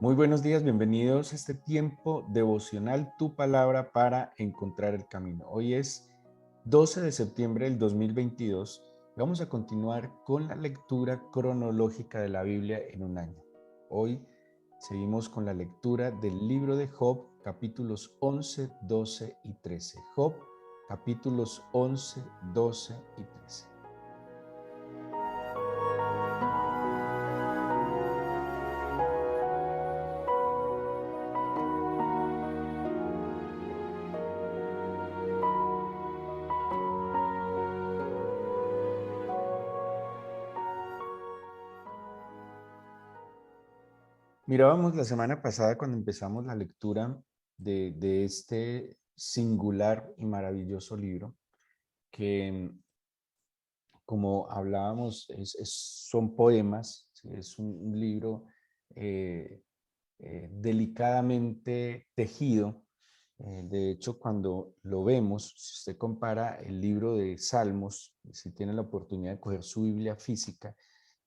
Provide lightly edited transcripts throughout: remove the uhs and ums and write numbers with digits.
Muy buenos días, bienvenidos a este tiempo devocional, tu palabra para encontrar el camino. Hoy es 12 de septiembre del 2022. Vamos a continuar con la lectura cronológica de la Biblia en un año. Hoy seguimos con la lectura del libro de Job, capítulos 11, 12 y 13. Job, capítulos 11, 12 y 13. Mirábamos la semana pasada cuando empezamos la lectura de este singular y maravilloso libro que, como hablábamos, son poemas, ¿sí? Es un libro eh, delicadamente tejido. De hecho, cuando lo vemos, si usted compara el libro de Salmos, si tiene la oportunidad de coger su Biblia física,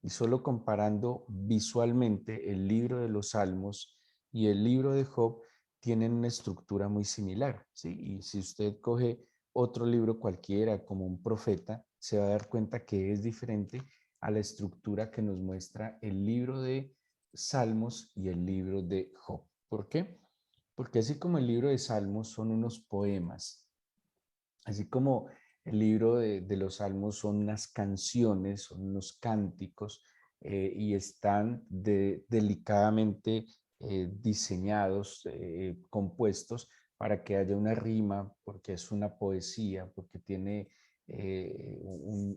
y solo comparando visualmente el libro de los Salmos y el libro de Job, tienen una estructura muy similar, ¿sí? Y si usted coge otro libro cualquiera, como un profeta, se va a dar cuenta que es diferente a la estructura que nos muestra el libro de Salmos y el libro de Job. ¿Por qué? Porque así como el libro de Salmos son unos poemas, así como el libro de los Salmos son unas canciones, son unos cánticos, y están delicadamente diseñados, compuestos para que haya una rima, porque es una poesía, porque tiene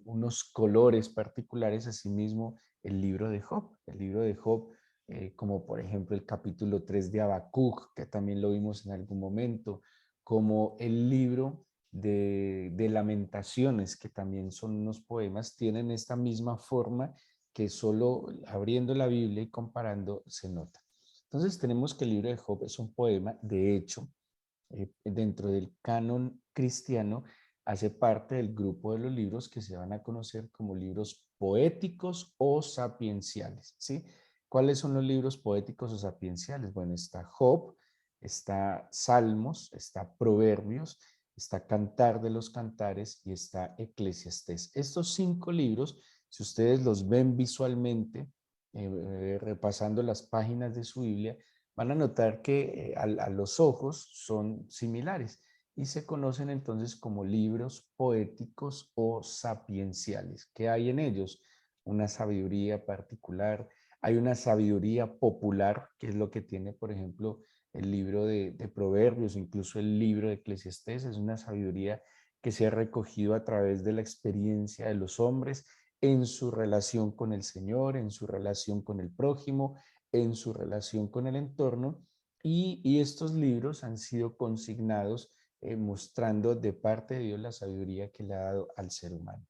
unos colores particulares. Asimismo, el libro de Job. El libro de Job, como por ejemplo el capítulo 3 de Habacuc, que también lo vimos en algún momento, como el libro de Lamentaciones, que también son unos poemas, tienen esta misma forma que solo abriendo la Biblia y comparando se nota. Entonces tenemos que el libro de Job es un poema. De hecho, dentro del canon cristiano, hace parte del grupo de los libros que se van a conocer como libros poéticos o sapienciales, ¿sí? ¿Cuáles son los libros poéticos o sapienciales? Bueno, está Job, está Salmos, está Proverbios, está Cantar de los Cantares y está Eclesiastés. Estos 5 libros, si ustedes los ven visualmente, repasando las páginas de su Biblia, van a notar que a los ojos son similares y se conocen entonces como libros poéticos o sapienciales. ¿Qué hay en ellos? Una sabiduría particular. Hay una sabiduría popular, que es lo que tiene, por ejemplo, el libro de Proverbios, incluso el libro de Eclesiastés. Es una sabiduría que se ha recogido a través de la experiencia de los hombres en su relación con el Señor, en su relación con el prójimo, en su relación con el entorno, y estos libros han sido consignados mostrando de parte de Dios la sabiduría que le ha dado al ser humano.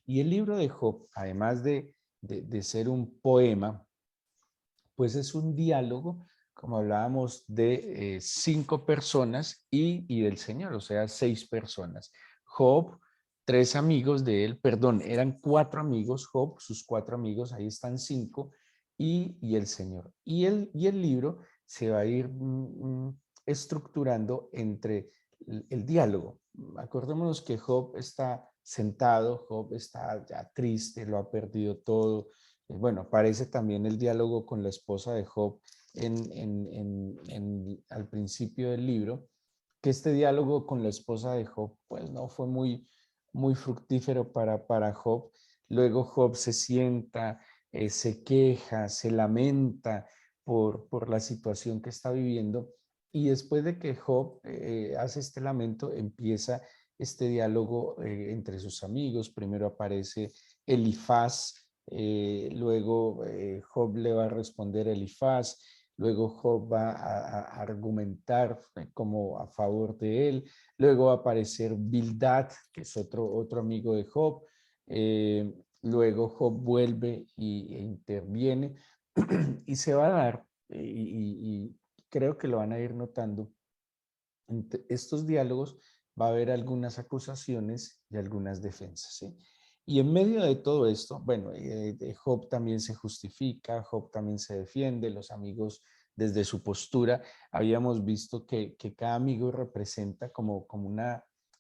Y el libro de Job, además de ser un poema, pues es un diálogo, como hablábamos, de 5 personas y del Señor, o sea, 6 personas. Job, 3 amigos de él, perdón, eran 4 amigos, Job, sus 4 amigos, ahí están 5, y el Señor. Y el libro se va a ir estructurando entre el diálogo. Acordémonos que Job está sentado, Job está ya triste, lo ha perdido todo. Bueno, aparece también el diálogo con la esposa de Job al principio del libro, que este diálogo con la esposa de Job, pues no fue muy fructífero para Job. Luego Job se sienta, se queja, se lamenta por la situación que está viviendo, y después de que Job hace este lamento, empieza este diálogo entre sus amigos. Primero aparece Elifaz, luego Job le va a responder a Elifaz, luego Job va a argumentar como a favor de él, luego va a aparecer Bildad, que es otro amigo de Job, luego Job vuelve e interviene y se va a dar, y creo que lo van a ir notando, entre estos diálogos va a haber algunas acusaciones y algunas defensas, ¿sí? Y en medio de todo esto, bueno, Job también se justifica, Job también se defiende, los amigos desde su postura, habíamos visto que cada amigo representa como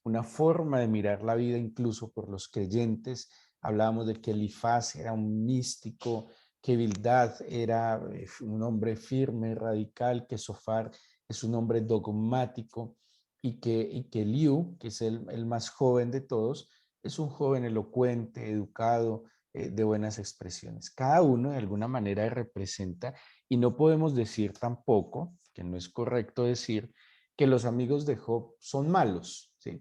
una forma de mirar la vida, incluso por los creyentes. Hablábamos de que Elifaz era un místico, que Bildad era un hombre firme, radical, que Sofar es un hombre dogmático y que Liu, que es el más joven de todos, es un joven elocuente, educado, de buenas expresiones. Cada uno de alguna manera representa, y no podemos decir tampoco, que no es correcto decir, que los amigos de Job son malos, ¿sí?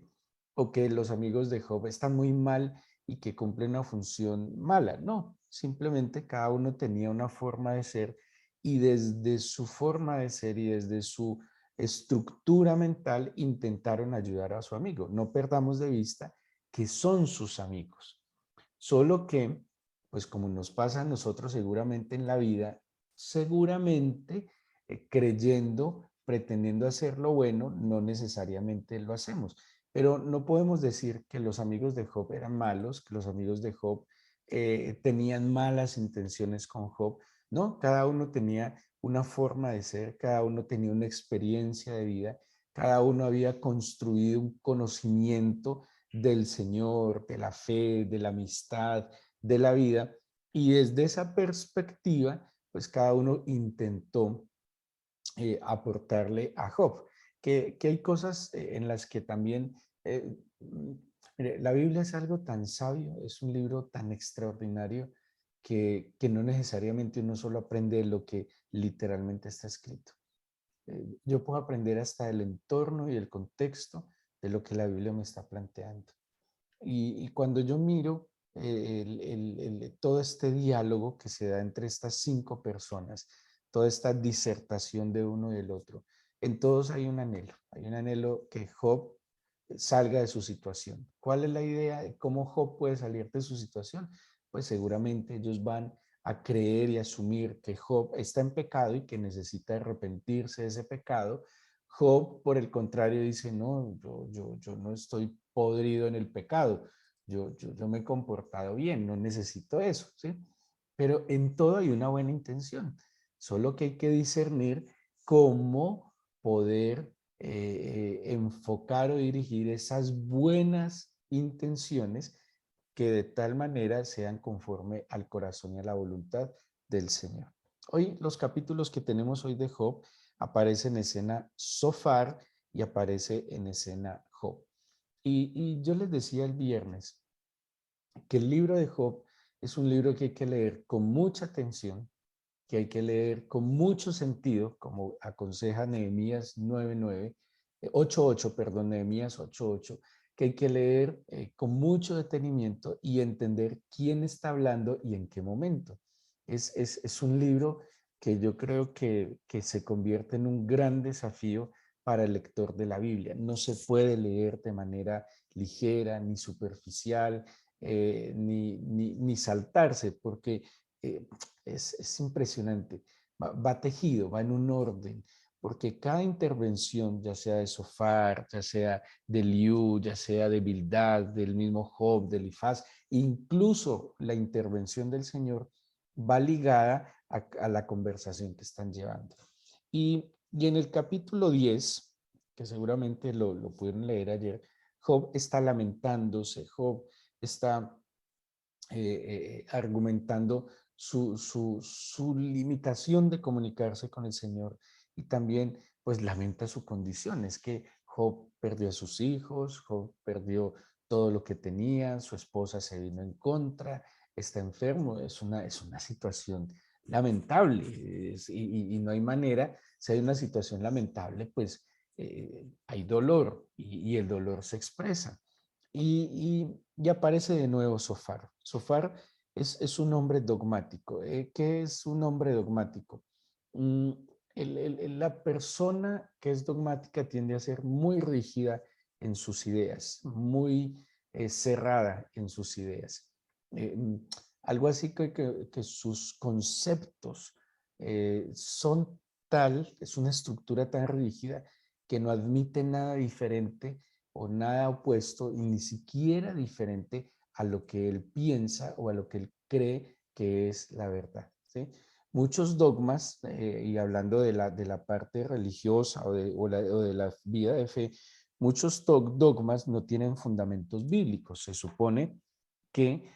O que los amigos de Job están muy mal y que cumplen una función mala. No, simplemente cada uno tenía una forma de ser y desde su forma de ser y desde su estructura mental intentaron ayudar a su amigo. No perdamos de vista que son sus amigos. Solo que, pues como nos pasa a nosotros seguramente en la vida, seguramente creyendo, pretendiendo hacer lo bueno, no necesariamente lo hacemos. Pero no podemos decir que los amigos de Job eran malos, que los amigos de Job tenían malas intenciones con Job. No, cada uno tenía una forma de ser, cada uno tenía una experiencia de vida, cada uno había construido un conocimiento del Señor, de la fe, de la amistad, de la vida. Y desde esa perspectiva, pues cada uno intentó aportarle a Job, que hay cosas en las que también, eh, mm, mire, la Biblia es algo tan sabio, es un libro tan extraordinario que no necesariamente uno solo aprende de lo que literalmente está escrito. Yo puedo aprender hasta el entorno y el contexto de lo que la Biblia me está planteando. Y cuando yo miro todo este diálogo que se da entre estas 5 personas, toda esta disertación de uno y del otro, en todos hay un anhelo que Job salga de su situación. ¿Cuál es la idea de cómo Job puede salir de su situación? Pues seguramente ellos van a creer y asumir que Job está en pecado y que necesita arrepentirse de ese pecado. Job, por el contrario, dice, no, yo no estoy podrido en el pecado, yo me he comportado bien, no necesito eso, ¿sí? Pero en todo hay una buena intención, solo que hay que discernir cómo poder enfocar o dirigir esas buenas intenciones que de tal manera sean conforme al corazón y a la voluntad del Señor. Hoy, los capítulos que tenemos hoy de Job, aparece en escena Sofar y aparece en escena Job. Y yo les decía el viernes que el libro de Job es un libro que hay que leer con mucha atención, que hay que leer con mucho sentido, como aconseja Nehemías 9:9, 8:8, perdón, Nehemías 8:8, que hay que leer con mucho detenimiento y entender quién está hablando y en qué momento. Es un libro que yo creo que se convierte en un gran desafío para el lector de la Biblia. No se puede leer de manera ligera ni superficial, ni saltarse, porque eh, es impresionante. Va tejido, va en un orden, porque cada intervención, ya sea de Sofar, ya sea de Liu, ya sea de Bildad, del mismo Job, de Elifaz, incluso la intervención del Señor, va ligada a la conversación que están llevando. Y en el capítulo 10, que seguramente lo pudieron leer ayer, Job está lamentándose, Job está argumentando su limitación de comunicarse con el Señor y también pues lamenta su condición. Es que Job perdió a sus hijos, Job perdió todo lo que tenía, su esposa se vino en contra, está enfermo, es una situación lamentable y no hay manera, si hay una situación lamentable, pues hay dolor y el dolor se expresa. Y aparece de nuevo Sofar. Sofar es un hombre dogmático. ¿Qué es un hombre dogmático? Mm, la persona que es dogmática tiende a ser muy rígida en sus ideas, muy cerrada en sus ideas. Eh, mm, Algo así que sus conceptos son tal, es una estructura tan rígida que no admite nada diferente o nada opuesto y ni siquiera diferente a lo que él piensa o a lo que él cree que es la verdad, ¿sí? muchos dogmas, y hablando de la parte religiosa o de la vida de fe, muchos dogmas no tienen fundamentos bíblicos. Se supone que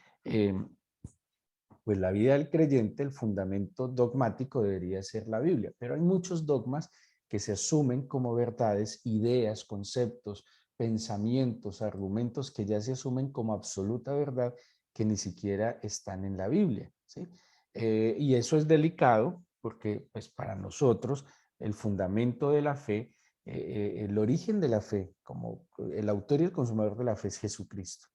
pues la vida del creyente, el fundamento dogmático debería ser la Biblia, pero hay muchos dogmas que se asumen como verdades, ideas, conceptos, pensamientos, argumentos que ya se asumen como absoluta verdad que ni siquiera están en la Biblia, ¿sí? Y eso es delicado porque pues para nosotros el fundamento de la fe, el origen de la fe, como el autor y el consumador de la fe es Jesucristo.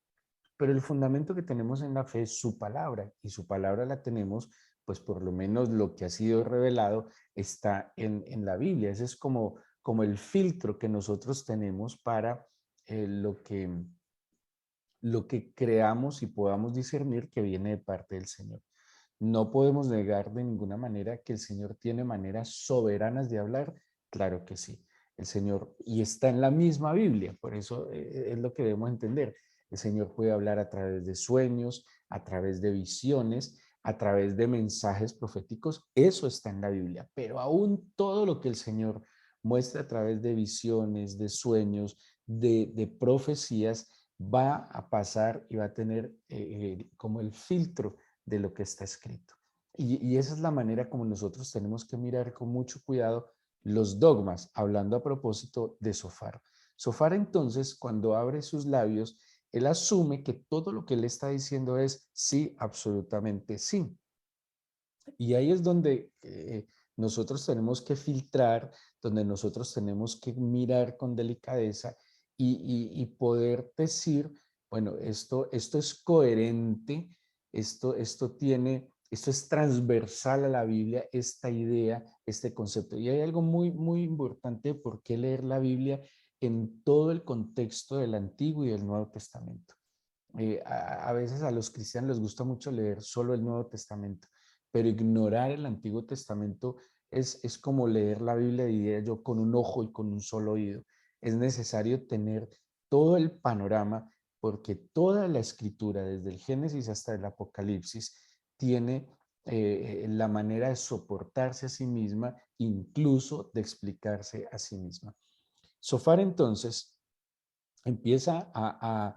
Pero el fundamento que tenemos en la fe es su palabra, y su palabra la tenemos, pues por lo menos lo que ha sido revelado está en la Biblia. Ese es como el filtro que nosotros tenemos para lo que creamos y podamos discernir que viene de parte del Señor. No podemos negar de ninguna manera que el Señor tiene maneras soberanas de hablar. Claro que sí. El Señor, y está en la misma Biblia, por eso es lo que debemos entender. El Señor puede hablar a través de sueños, a través de visiones, a través de mensajes proféticos. Eso está en la Biblia, pero aún todo lo que el Señor muestra a través de visiones, de sueños, de profecías, va a pasar y va a tener como el filtro de lo que está escrito. Y esa es la manera como nosotros tenemos que mirar con mucho cuidado los dogmas, hablando a propósito de Sofar. Sofar entonces, cuando abre sus labios, él asume que todo lo que él está diciendo es sí, absolutamente sí. Y ahí es donde nosotros tenemos que filtrar, donde nosotros tenemos que mirar con delicadeza y poder decir, bueno, esto es coherente, esto es transversal a la Biblia, esta idea, este concepto. Y hay algo muy, muy importante de por qué leer la Biblia en todo el contexto del Antiguo y del Nuevo Testamento. A veces a los cristianos les gusta mucho leer solo el Nuevo Testamento, pero ignorar el Antiguo Testamento es como leer la Biblia, diría yo, con un ojo y con un solo oído. Es necesario tener todo el panorama porque toda la escritura, desde el Génesis hasta el Apocalipsis, tiene la manera de soportarse a sí misma, incluso de explicarse a sí misma. Sofar entonces empieza a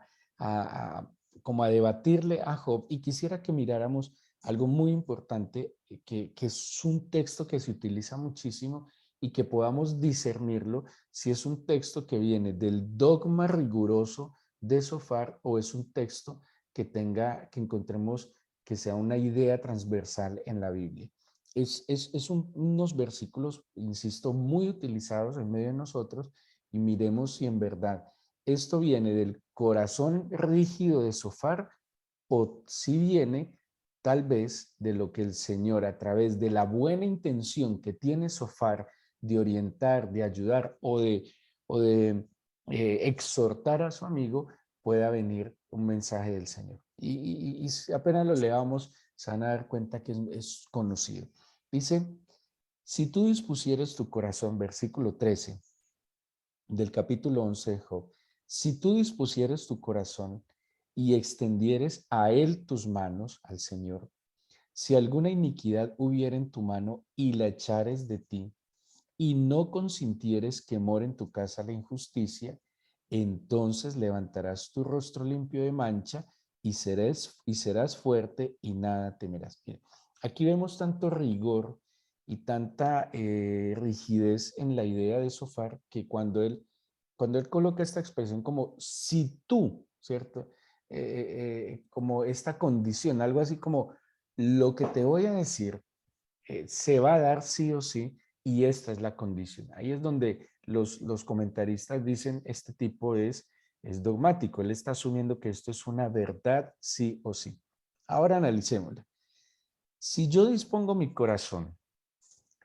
como a debatirle a Job, y quisiera que miráramos algo muy importante, que es un texto que se utiliza muchísimo y que podamos discernirlo si es un texto que viene del dogma riguroso de Sofar o es un texto que encontremos que sea una idea transversal en la Biblia. Unos versículos, insisto, muy utilizados en medio de nosotros, y miremos si en verdad esto viene del corazón rígido de Sofar o si viene tal vez de lo que el Señor, a través de la buena intención que tiene Sofar de orientar, de ayudar o de exhortar a su amigo, pueda venir un mensaje del Señor. Y si apenas lo leamos, se van a dar cuenta que es conocido. Dice, si tú dispusieras tu corazón, versículo 13 del capítulo 11 de Job, si tú dispusieres tu corazón y extendieres a él tus manos, al Señor, si alguna iniquidad hubiera en tu mano y la echares de ti, y no consintieres que more en tu casa la injusticia, entonces levantarás tu rostro limpio de mancha y serás fuerte y nada temerás. Bien, aquí vemos tanto rigor y tanta rigidez en la idea de Sofar, que cuando él coloca esta expresión como si tú, ¿cierto? Como esta condición, algo así como lo que te voy a decir se va a dar sí o sí, y esta es la condición. Ahí es donde los comentaristas dicen este tipo es dogmático, él está asumiendo que esto es una verdad sí o sí. Ahora analicémosla. Si yo dispongo mi corazón,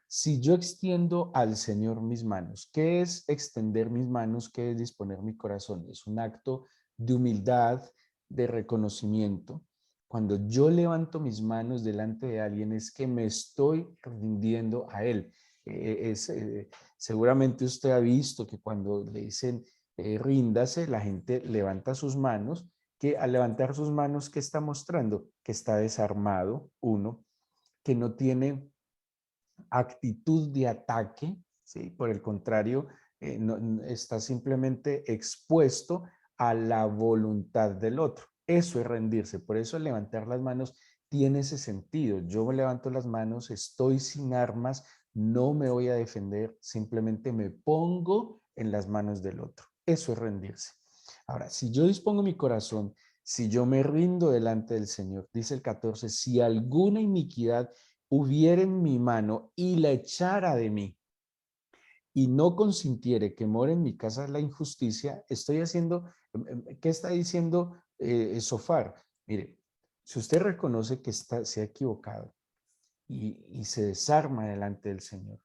si yo extiendo al Señor mis manos, ¿qué es extender mis manos? ¿Qué es disponer mi corazón? Es un acto de humildad, de reconocimiento. Cuando yo levanto mis manos delante de alguien es que me estoy rindiendo a Él. Seguramente usted ha visto que cuando le dicen ríndase, la gente levanta sus manos, que al levantar sus manos, ¿qué está mostrando? Que está desarmado, uno, que no tiene actitud de ataque, ¿sí? Por el contrario, está simplemente expuesto a la voluntad del otro. Eso es rendirse. Por eso levantar las manos tiene ese sentido. Yo levanto las manos, estoy sin armas, no me voy a defender, simplemente me pongo en las manos del otro. Eso es rendirse. Ahora, si yo dispongo mi corazón, si yo me rindo delante del Señor, dice el 14, si alguna iniquidad hubiera en mi mano y la echara de mí, y no consintiere que more en mi casa la injusticia, estoy haciendo, ¿qué está diciendo Sofar? Mire, si usted reconoce que se ha equivocado y se desarma delante del Señor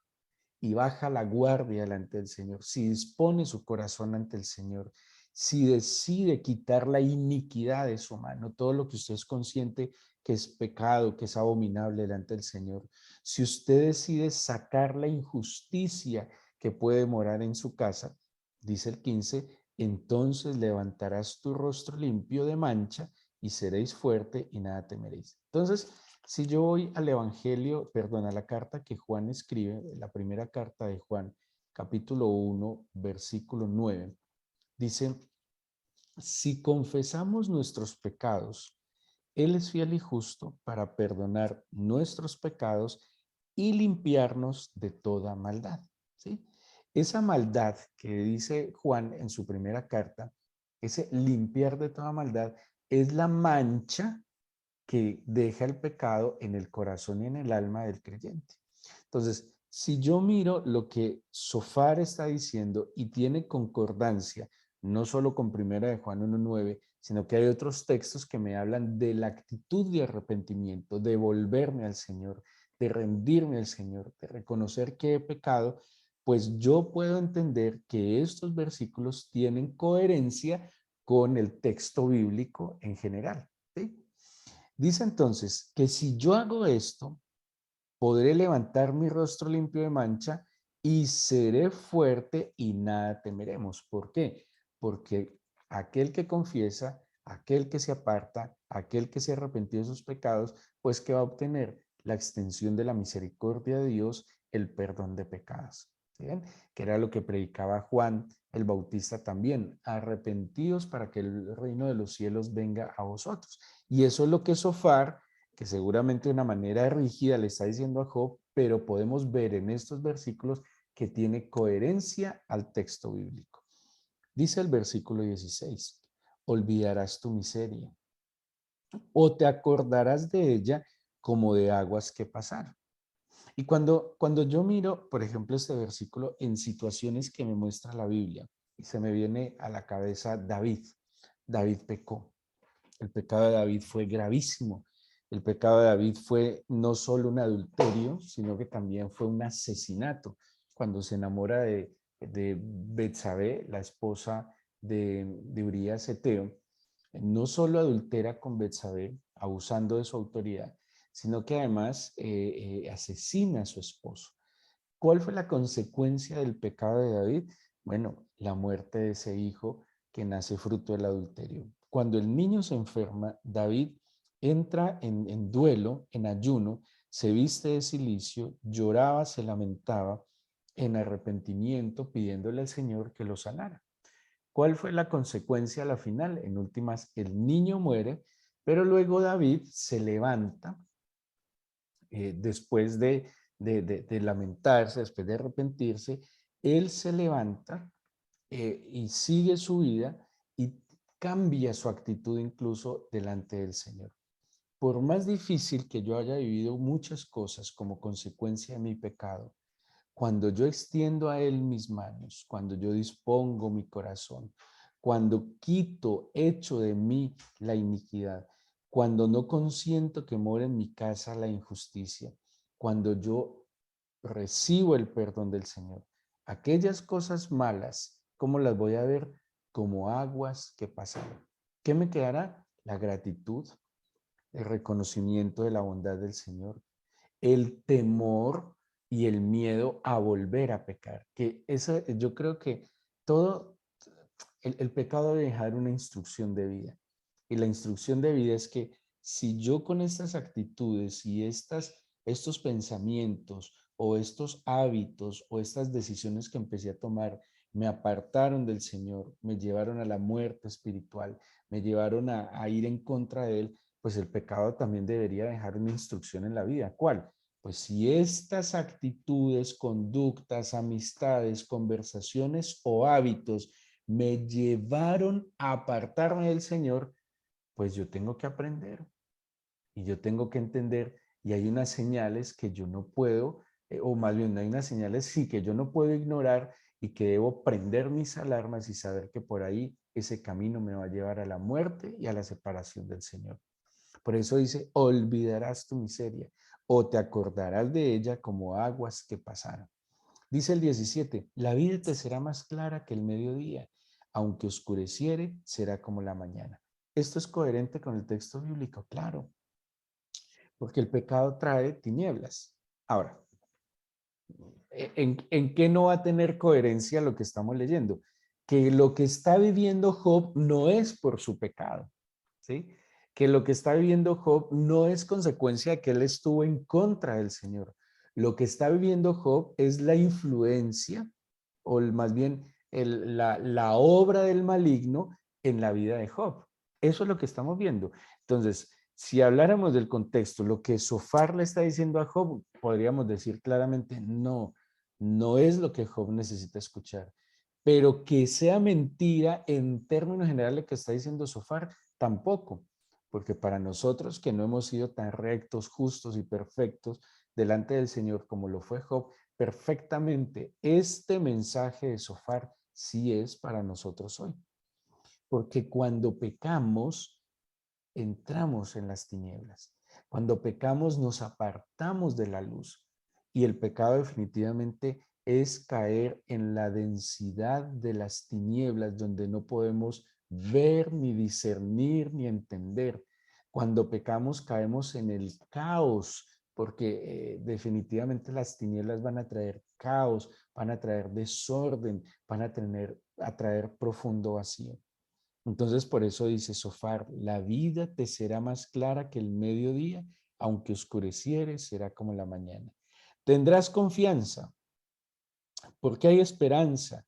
y baja la guardia delante del Señor, si dispone su corazón ante el Señor, si decide quitar la iniquidad de su mano, todo lo que usted es consciente que es pecado, que es abominable delante del Señor, si usted decide sacar la injusticia que puede morar en su casa, dice el 15, entonces levantarás tu rostro limpio de mancha y seréis fuerte y nada temeréis. Entonces, si yo voy al Evangelio, perdón, a la carta que Juan escribe, la primera carta de Juan, capítulo 1, versículo 9, dice, si confesamos nuestros pecados, Él es fiel y justo para perdonar nuestros pecados y limpiarnos de toda maldad. ¿Sí? Esa maldad que dice Juan en su primera carta, ese limpiar de toda maldad, es la mancha que deja el pecado en el corazón y en el alma del creyente. Entonces, si yo miro lo que Sofar está diciendo y tiene concordancia, no solo con primera de Juan 1:9, sino que hay otros textos que me hablan de la actitud de arrepentimiento, de volverme al Señor, de rendirme al Señor, de reconocer que he pecado, pues yo puedo entender que estos versículos tienen coherencia con el texto bíblico en general. ¿Sí? Dice entonces que si yo hago esto, podré levantar mi rostro limpio de mancha y seré fuerte y nada temeremos. ¿Por qué? Porque aquel que confiesa, aquel que se aparta, aquel que se arrepentió de sus pecados, pues que va a obtener la extensión de la misericordia de Dios, el perdón de pecados. ¿Bien? Que era lo que predicaba Juan el Bautista también, arrepentidos para que el reino de los cielos venga a vosotros. Y eso es lo que Sofar, que seguramente de una manera rígida le está diciendo a Job, pero podemos ver en estos versículos que tiene coherencia al texto bíblico. Dice el versículo 16, olvidarás tu miseria o te acordarás de ella como de aguas que pasaron. Y cuando yo miro, por ejemplo, este versículo en situaciones que me muestra la Biblia, y se me viene a la cabeza David. David pecó. El pecado de David fue gravísimo. El pecado de David fue no solo un adulterio, sino que también fue un asesinato. Cuando se enamora de Betsabé, la esposa de Urías Eteo, no solo adultera con Betsabé, abusando de su autoridad, sino que además asesina a su esposo. ¿Cuál fue la consecuencia del pecado de David? Bueno, la muerte de ese hijo que nace fruto del adulterio. Cuando el niño se enferma, David entra en duelo, en ayuno, se viste de cilicio, lloraba, se lamentaba en arrepentimiento, pidiéndole al Señor que lo sanara. ¿Cuál fue la consecuencia a la final? En últimas, el niño muere, pero luego David se levanta después de lamentarse, después de arrepentirse, él se levanta y sigue su vida y cambia su actitud incluso delante del Señor. Por más difícil que yo haya vivido muchas cosas como consecuencia de mi pecado, cuando yo extiendo a Él mis manos, cuando yo dispongo mi corazón, cuando quito, echo de mí la iniquidad, cuando no consiento que more en mi casa la injusticia, cuando yo recibo el perdón del Señor, aquellas cosas malas, ¿cómo las voy a ver? Como aguas que pasaron. ¿Qué me quedará? La gratitud, el reconocimiento de la bondad del Señor, el temor y el miedo a volver a pecar. Que eso, yo creo que todo el pecado debe dejar una instrucción de vida. Y la instrucción de vida es que si yo con estas actitudes y estos pensamientos o estos hábitos o estas decisiones que empecé a tomar me apartaron del Señor, me llevaron a la muerte espiritual, me llevaron a ir en contra de Él, pues el pecado también debería dejar una instrucción en la vida. ¿Cuál? Pues si estas actitudes, conductas, amistades, conversaciones o hábitos me llevaron a apartarme del Señor, pues yo tengo que aprender y yo tengo que entender, y hay unas señales que yo no puedo, o más bien hay unas señales sí que yo no puedo ignorar y que debo prender mis alarmas y saber que por ahí ese camino me va a llevar a la muerte y a la separación del Señor. Por eso dice, olvidarás tu miseria o te acordarás de ella como aguas que pasaron. Dice el 17, la vida te será más clara que el mediodía, aunque oscureciere, será como la mañana. Esto es coherente con el texto bíblico, claro, porque el pecado trae tinieblas. Ahora, ¿en qué no va a tener coherencia lo que estamos leyendo? Que lo que está viviendo Job no es por su pecado, ¿sí? Que lo que está viviendo Job no es consecuencia de que él estuvo en contra del Señor. Lo que está viviendo Job es la influencia, o más bien la obra del maligno en la vida de Job. Eso es lo que estamos viendo. Entonces, si habláramos del contexto, lo que Sofar le está diciendo a Job, podríamos decir claramente, no, no es lo que Job necesita escuchar. Pero que sea mentira en términos generales que está diciendo Sofar, tampoco. Porque para nosotros que no hemos sido tan rectos, justos y perfectos delante del Señor como lo fue Job, perfectamente este mensaje de Sofar sí es para nosotros hoy. Porque cuando pecamos, entramos en las tinieblas. Cuando pecamos, nos apartamos de la luz. Y el pecado definitivamente es caer en la densidad de las tinieblas donde no podemos ver, ni discernir, ni entender. Cuando pecamos, caemos en el caos, porque definitivamente las tinieblas van a traer caos, van a traer desorden, van a traer profundo vacío. Entonces, por eso dice Sofar, la vida te será más clara que el mediodía, aunque oscureciere, será como la mañana. Tendrás confianza, porque hay esperanza.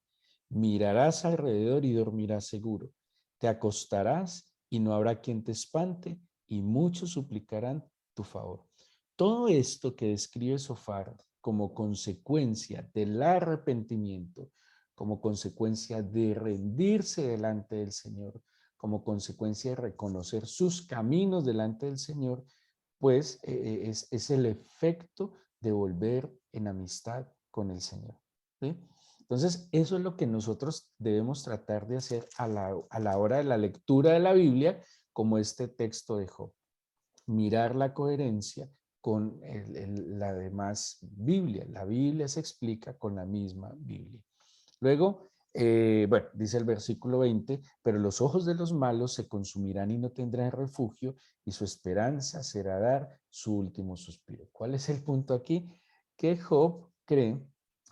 Mirarás alrededor y dormirás seguro. Te acostarás y no habrá quien te espante, y muchos suplicarán tu favor. Todo esto que describe Sofar como consecuencia del arrepentimiento, como consecuencia de rendirse delante del Señor, como consecuencia de reconocer sus caminos delante del Señor, pues es el efecto de volver en amistad con el Señor. ¿Sí? Entonces, eso es lo que nosotros debemos tratar de hacer a la hora de la lectura de la Biblia, como este texto de Job. Mirar la coherencia con la demás Biblia. La Biblia se explica con la misma Biblia. Luego, bueno, dice el versículo 20, pero los ojos de los malos se consumirán y no tendrán refugio, y su esperanza será dar su último suspiro. ¿Cuál es el punto aquí? Que Job cree,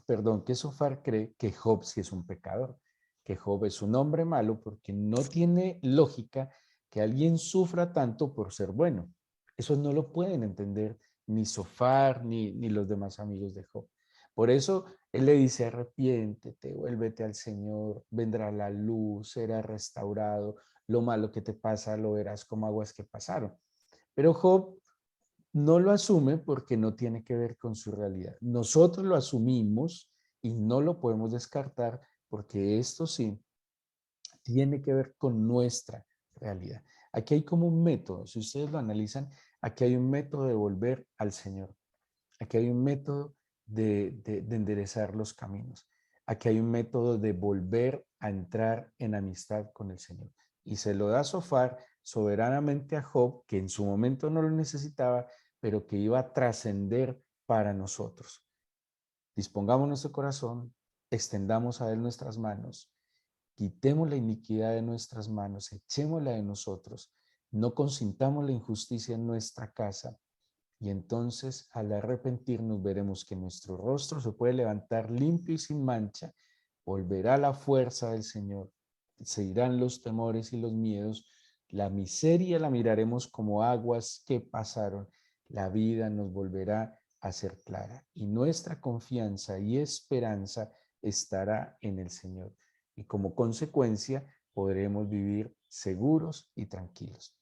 perdón, que Sofar cree que Job sí es un pecador, que Job es un hombre malo porque no tiene lógica que alguien sufra tanto por ser bueno. Eso no lo pueden entender ni Sofar ni los demás amigos de Job. Por eso él le dice, arrepiéntete, vuélvete al Señor, vendrá la luz, será restaurado, lo malo que te pasa lo verás como aguas que pasaron. Pero Job no lo asume porque no tiene que ver con su realidad. Nosotros lo asumimos y no lo podemos descartar porque esto sí tiene que ver con nuestra realidad. Aquí hay como un método, si ustedes lo analizan, aquí hay un método de volver al Señor. Aquí hay un método de enderezar los caminos. Aquí hay un método de volver a entrar en amistad con el Señor. Y se lo da Sofar soberanamente a Job, que en su momento no lo necesitaba, pero que iba a trascender para nosotros. Dispongamos nuestro corazón, extendamos a Él nuestras manos, quitemos la iniquidad de nuestras manos, echémosla de nosotros, no consintamos la injusticia en nuestra casa, y entonces al arrepentirnos veremos que nuestro rostro se puede levantar limpio y sin mancha, volverá la fuerza del Señor, se irán los temores y los miedos, la miseria la miraremos como aguas que pasaron, la vida nos volverá a ser clara y nuestra confianza y esperanza estará en el Señor. Y como consecuencia podremos vivir seguros y tranquilos.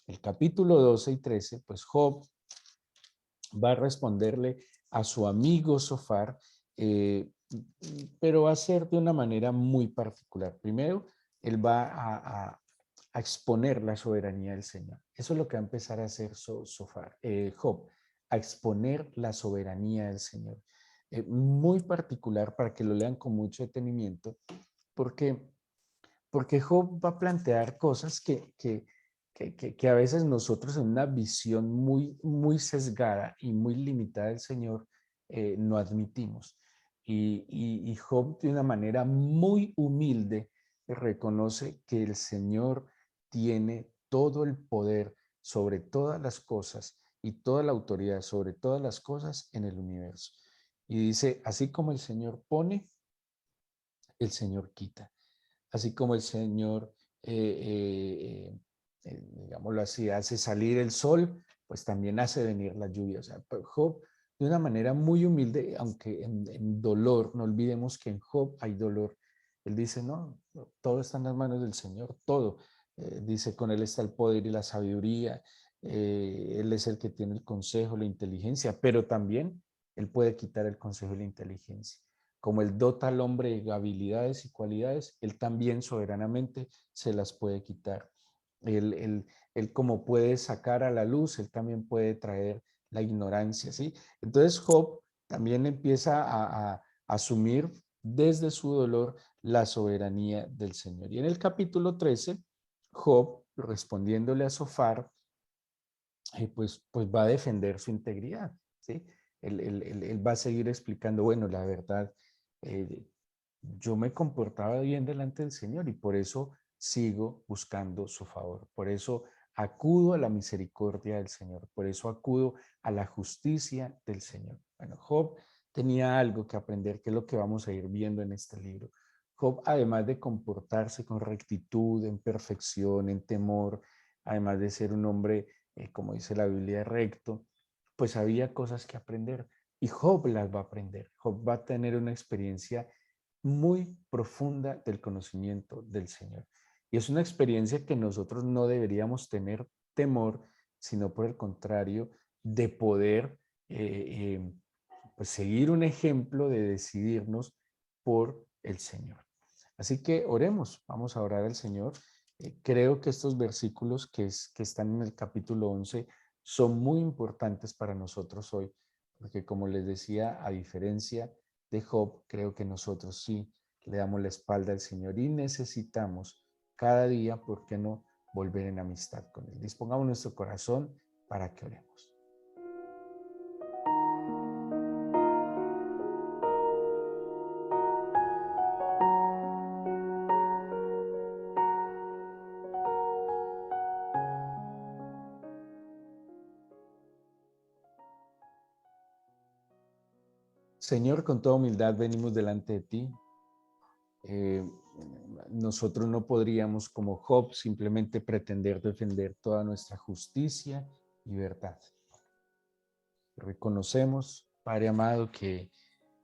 El capítulo 12 y 13, pues Job va a responderle a su amigo Sofar, eh, pero va a ser de una manera muy particular. Primero, él va a exponer la soberanía del Señor. Eso es lo que va a empezar a hacer Job, a exponer la soberanía del Señor. Muy particular para que lo lean con mucho detenimiento, porque Job va a plantear cosas que a veces nosotros en una visión muy sesgada y muy limitada del Señor no admitimos. Y Job de una manera muy humilde reconoce que el Señor tiene todo el poder sobre todas las cosas y toda la autoridad sobre todas las cosas en el universo. Y dice, así como el Señor pone, el Señor quita. Así como el Señor, digámoslo así, hace salir el sol, pues también hace venir la lluvia. O sea, Job, de una manera muy humilde, aunque en dolor, no olvidemos que en Job hay dolor. Él dice, no, todo está en las manos del Señor, todo. Dice, con Él está el poder y la sabiduría. Él es el que tiene el consejo, la inteligencia, pero también Él puede quitar el consejo y la inteligencia. Como Él dota al hombre de habilidades y cualidades, Él también soberanamente se las puede quitar. Él como puede sacar a la luz, Él también puede traer la ignorancia, ¿sí? Entonces Job también empieza a asumir desde su dolor la soberanía del Señor. Y en el capítulo 13, Job, respondiéndole a Sofar, pues va a defender su integridad, ¿sí? Él va a seguir explicando, bueno, la verdad, eh, yo me comportaba bien delante del Señor y por eso sigo buscando su favor, por eso acudo a la misericordia del Señor, por eso acudo a la justicia del Señor. Bueno, Job tenía algo que aprender, que es lo que vamos a ir viendo en este libro. Job, además de comportarse con rectitud, en perfección, en temor, además de ser un hombre como dice la Biblia, recto, pues había cosas que aprender y Job las va a aprender. Job va a tener una experiencia muy profunda del conocimiento del Señor. Y es una experiencia que nosotros no deberíamos tener temor, sino por el contrario, de poder pues seguir un ejemplo de decidirnos por el Señor. Así que oremos, vamos a orar al Señor. Creo que estos versículos que están en el capítulo 11 son muy importantes para nosotros hoy, porque como les decía, a diferencia de Job, creo que nosotros sí le damos la espalda al Señor y necesitamos cada día, ¿por qué no?, volver en amistad con Él. Dispongamos nuestro corazón para que oremos. Señor, con toda humildad venimos delante de ti. Eh, Nosotros no podríamos, como Job, simplemente pretender defender toda nuestra justicia y verdad. Reconocemos, Padre amado, que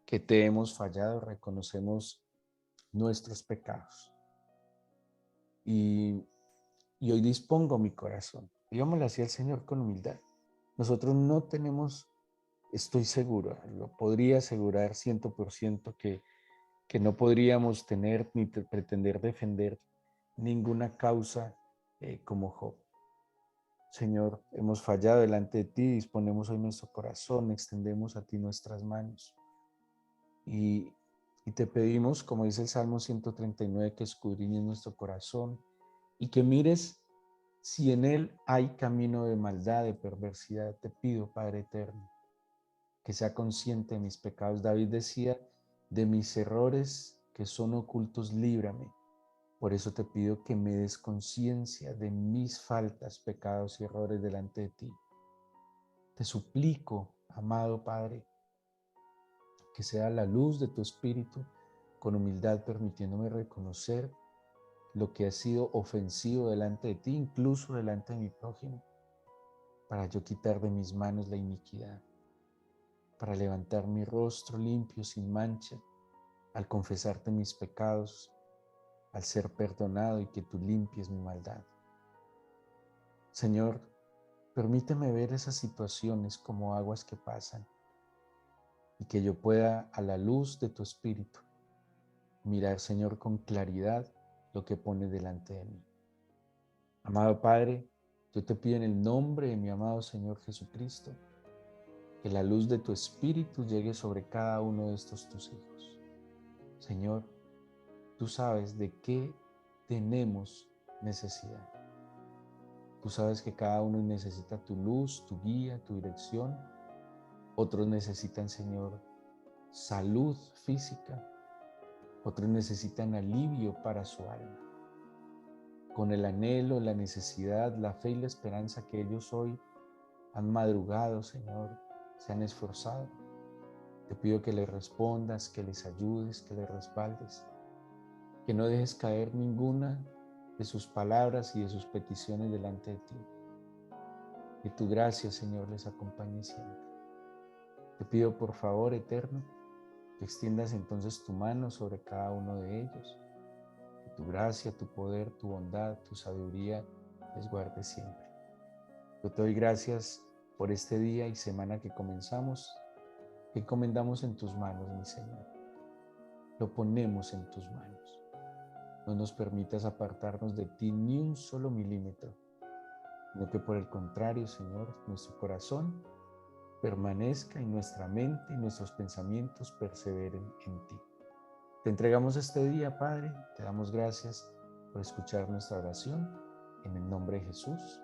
te hemos fallado, reconocemos nuestros pecados. Y, y hoy dispongo mi corazón. Digámosle así al Señor con humildad. Nosotros no tenemos, estoy seguro, lo podría asegurar 100% que no podríamos tener ni pretender defender ninguna causa como Job. Señor, hemos fallado delante de ti, disponemos hoy nuestro corazón, extendemos a ti nuestras manos y, y te pedimos, como dice el Salmo 139, que escudriñes nuestro corazón y que mires si en él hay camino de maldad, de perversidad. Te pido, Padre eterno, que sea consciente de mis pecados. David decía, de mis errores que son ocultos, líbrame. Por eso te pido que me des conciencia de mis faltas, pecados y errores delante de ti. Te suplico, amado Padre, que sea la luz de tu Espíritu, con humildad permitiéndome reconocer lo que ha sido ofensivo delante de ti, incluso delante de mi prójimo, para yo quitar de mis manos la iniquidad. para levantar mi rostro limpio, sin mancha, al confesarte mis pecados, al ser perdonado y que tú limpies mi maldad. Señor, permíteme ver esas situaciones como aguas que pasan y que yo pueda, a la luz de tu Espíritu, mirar, Señor, con claridad lo que pones delante de mí. Amado Padre, yo te pido en el nombre de mi amado Señor Jesucristo, que la luz de tu Espíritu llegue sobre cada uno de estos tus hijos. Señor, tú sabes de qué tenemos necesidad. Tú sabes que cada uno necesita tu luz, tu guía, tu dirección. Otros necesitan, Señor, salud física. Otros necesitan alivio para su alma. Con el anhelo, la necesidad, la fe y la esperanza que ellos hoy han madrugado, Señor, se han esforzado. Te pido que les respondas, que les ayudes, que les respaldes, que no dejes caer ninguna de sus palabras y de sus peticiones delante de ti. Que tu gracia, Señor, les acompañe siempre. Te pido, por favor, eterno, que extiendas entonces tu mano sobre cada uno de ellos. Que tu gracia, tu poder, tu bondad, tu sabiduría les guarde siempre. Yo te doy gracias por este día y semana que comenzamos, que encomendamos en tus manos, mi Señor. Lo ponemos en tus manos. No nos permitas apartarnos de ti ni un solo milímetro, sino que por el contrario, Señor, nuestro corazón permanezca y nuestra mente y nuestros pensamientos perseveren en ti. Te entregamos este día, Padre, te damos gracias por escuchar nuestra oración. En el nombre de Jesús.